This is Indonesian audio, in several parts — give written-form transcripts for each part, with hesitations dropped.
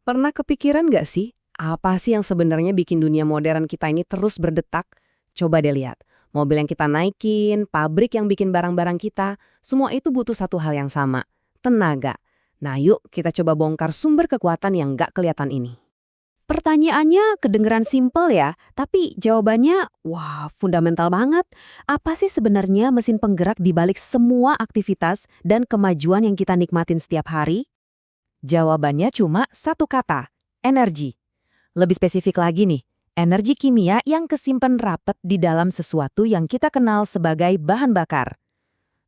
Pernah kepikiran nggak sih, apa sih yang sebenarnya bikin dunia modern kita ini terus berdetak? Coba deh lihat, mobil yang kita naikin, pabrik yang bikin barang-barang kita, semua itu butuh satu hal yang sama, tenaga. Nah yuk kita coba bongkar sumber kekuatan yang nggak kelihatan ini. Pertanyaannya kedengeran simpel ya, tapi jawabannya, wah, fundamental banget. Apa sih sebenarnya mesin penggerak di balik semua aktivitas dan kemajuan yang kita nikmatin setiap hari? Jawabannya cuma satu kata, energi. Lebih spesifik lagi nih, energi kimia yang kesimpan rapet di dalam sesuatu yang kita kenal sebagai bahan bakar.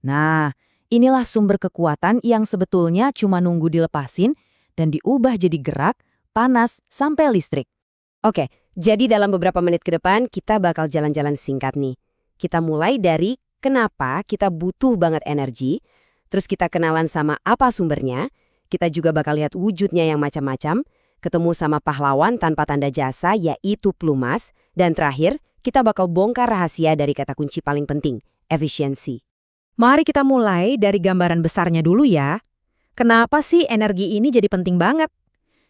Nah, inilah sumber kekuatan yang sebetulnya cuma nunggu dilepasin dan diubah jadi gerak, panas, sampai listrik. Oke, jadi dalam beberapa menit ke depan kita bakal jalan-jalan singkat nih. Kita mulai dari kenapa kita butuh banget energi, terus kita kenalan sama apa sumbernya, kita juga bakal lihat wujudnya yang macam-macam, ketemu sama pahlawan tanpa tanda jasa yaitu pelumas, dan terakhir kita bakal bongkar rahasia dari kata kunci paling penting, efisiensi. Mari kita mulai dari gambaran besarnya dulu ya. Kenapa sih energi ini jadi penting banget?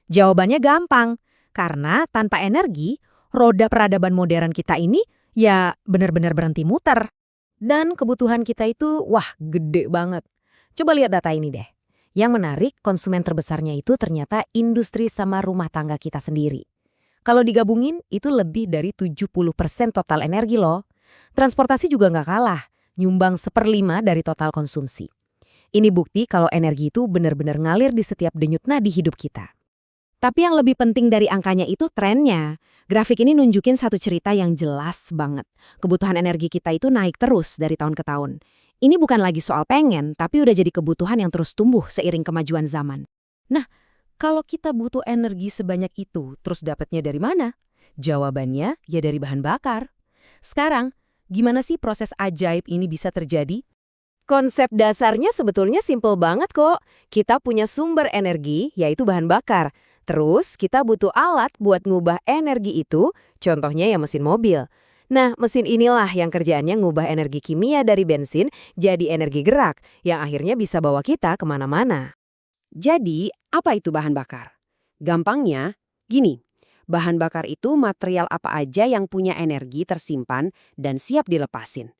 Jawabannya gampang, karena tanpa energi, roda peradaban modern kita ini ya benar-benar berhenti muter. Dan kebutuhan kita itu, wah gede banget. Coba lihat data ini deh. Yang menarik, konsumen terbesarnya itu ternyata industri sama rumah tangga kita sendiri. Kalau digabungin, itu lebih dari 70% total energi loh. Transportasi juga nggak kalah, nyumbang 1/5 dari total konsumsi. Ini bukti kalau energi itu benar-benar ngalir di setiap denyut nadi hidup kita. Tapi yang lebih penting dari angkanya itu trennya. Grafik ini nunjukin satu cerita yang jelas banget. Kebutuhan energi kita itu naik terus dari tahun ke tahun. Ini bukan lagi soal pengen, tapi udah jadi kebutuhan yang terus tumbuh seiring kemajuan zaman. Nah, kalau kita butuh energi sebanyak itu, terus dapatnya dari mana? Jawabannya ya dari bahan bakar. Sekarang, gimana sih proses ajaib ini bisa terjadi? Konsep dasarnya sebetulnya simpel banget kok. Kita punya sumber energi, yaitu bahan bakar. Terus kita butuh alat buat ngubah energi itu, contohnya ya mesin mobil. Nah, mesin inilah yang kerjaannya ngubah energi kimia dari bensin jadi energi gerak, yang akhirnya bisa bawa kita kemana-mana. Jadi, apa itu bahan bakar? Gampangnya, gini. Bahan bakar itu material apa aja yang punya energi tersimpan dan siap dilepasin.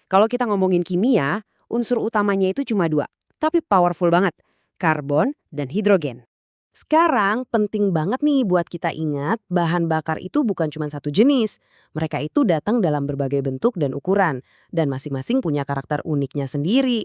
Kalau kita ngomongin kimia, unsur utamanya itu cuma dua, tapi powerful banget, karbon dan hidrogen. Sekarang penting banget nih buat kita ingat bahan bakar itu bukan cuma satu jenis. Mereka itu datang dalam berbagai bentuk dan ukuran, dan masing-masing punya karakter uniknya sendiri.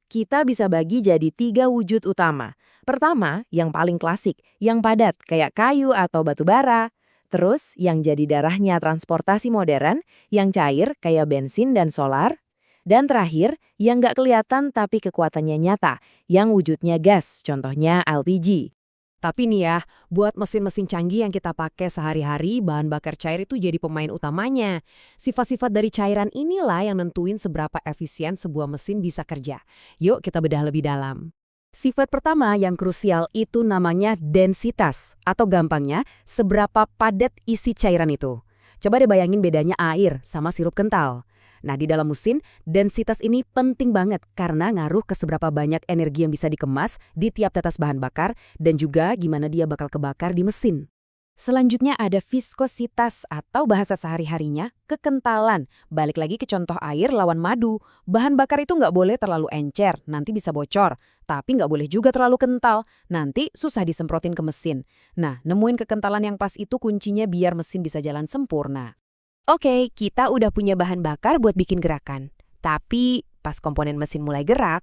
Kita bisa bagi jadi 3 wujud utama. Pertama, yang paling klasik, yang padat kayak kayu atau batu bara. Terus, yang jadi darahnya transportasi modern, yang cair kayak bensin dan solar. Dan terakhir, yang nggak kelihatan tapi kekuatannya nyata, yang wujudnya gas, contohnya LPG. Tapi nih ya, buat mesin-mesin canggih yang kita pakai sehari-hari, bahan bakar cair itu jadi pemain utamanya. Sifat-sifat dari cairan inilah yang nentuin seberapa efisien sebuah mesin bisa kerja. Yuk kita bedah lebih dalam. Sifat pertama yang krusial itu namanya densitas, atau gampangnya, seberapa padat isi cairan itu. Coba deh bayangin bedanya air sama sirup kental. Nah, di dalam mesin, densitas ini penting banget karena ngaruh ke seberapa banyak energi yang bisa dikemas di tiap tetes bahan bakar dan juga gimana dia bakal kebakar di mesin. Selanjutnya ada viskositas atau bahasa sehari-harinya, kekentalan. Balik lagi ke contoh air lawan madu. Bahan bakar itu nggak boleh terlalu encer, nanti bisa bocor. Tapi nggak boleh juga terlalu kental, nanti susah disemprotin ke mesin. Nah, nemuin kekentalan yang pas itu kuncinya biar mesin bisa jalan sempurna. Oke, kita udah punya bahan bakar buat bikin gerakan. Tapi pas komponen mesin mulai gerak,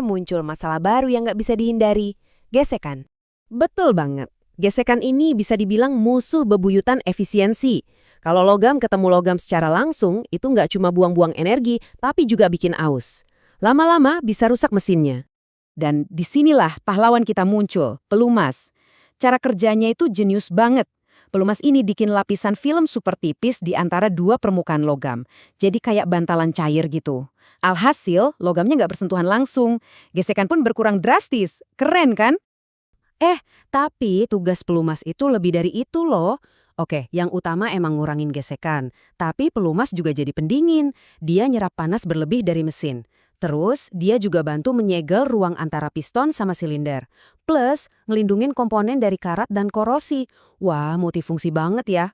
muncul masalah baru yang nggak bisa dihindari. Gesekan. Betul banget. Gesekan ini bisa dibilang musuh bebuyutan efisiensi. Kalau logam ketemu logam secara langsung, itu nggak cuma buang-buang energi, tapi juga bikin aus. Lama-lama bisa rusak mesinnya. Dan disinilah pahlawan kita muncul, pelumas. Cara kerjanya itu jenius banget. Pelumas ini bikin lapisan film super tipis di antara dua permukaan logam. Jadi kayak bantalan cair gitu. Alhasil, logamnya nggak bersentuhan langsung. Gesekan pun berkurang drastis. Keren kan? Tapi tugas pelumas itu lebih dari itu loh. Oke, yang utama emang ngurangin gesekan. Tapi pelumas juga jadi pendingin. Dia nyerap panas berlebih dari mesin. Terus, dia juga bantu menyegel ruang antara piston sama silinder. Plus, ngelindungin komponen dari karat dan korosi. Wah, multifungsi banget ya.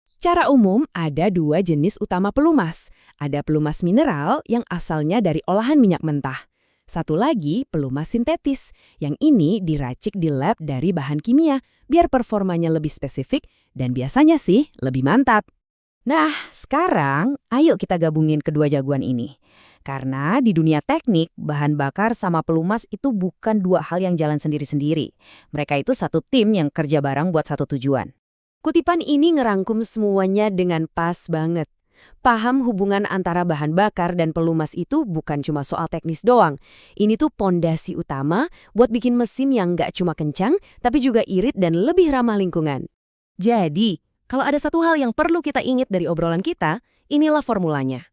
Secara umum, ada dua jenis utama pelumas. Ada pelumas mineral yang asalnya dari olahan minyak mentah. Satu lagi pelumas sintetis, yang ini diracik di lab dari bahan kimia, biar performanya lebih spesifik dan biasanya sih lebih mantap. Nah, sekarang ayo kita gabungin kedua jagoan ini. Karena di dunia teknik, bahan bakar sama pelumas itu bukan dua hal yang jalan sendiri-sendiri. Mereka itu satu tim yang kerja bareng buat satu tujuan. Kutipan ini ngerangkum semuanya dengan pas banget. Paham hubungan antara bahan bakar dan pelumas itu bukan cuma soal teknis doang. Ini tuh pondasi utama buat bikin mesin yang nggak cuma kencang, tapi juga irit dan lebih ramah lingkungan. Jadi, kalau ada satu hal yang perlu kita ingat dari obrolan kita, inilah formulanya.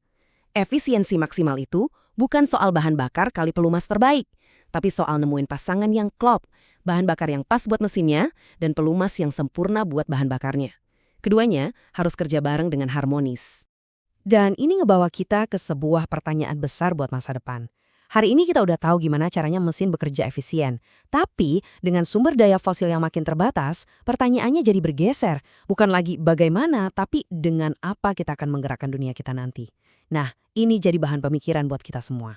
Efisiensi maksimal itu bukan soal bahan bakar kali pelumas terbaik, tapi soal nemuin pasangan yang klop, bahan bakar yang pas buat mesinnya, dan pelumas yang sempurna buat bahan bakarnya. Keduanya harus kerja bareng dengan harmonis. Dan ini ngebawa kita ke sebuah pertanyaan besar buat masa depan. Hari ini kita udah tahu gimana caranya mesin bekerja efisien. Tapi dengan sumber daya fosil yang makin terbatas, pertanyaannya jadi bergeser. Bukan lagi bagaimana, tapi dengan apa kita akan menggerakkan dunia kita nanti. Nah, ini jadi bahan pemikiran buat kita semua.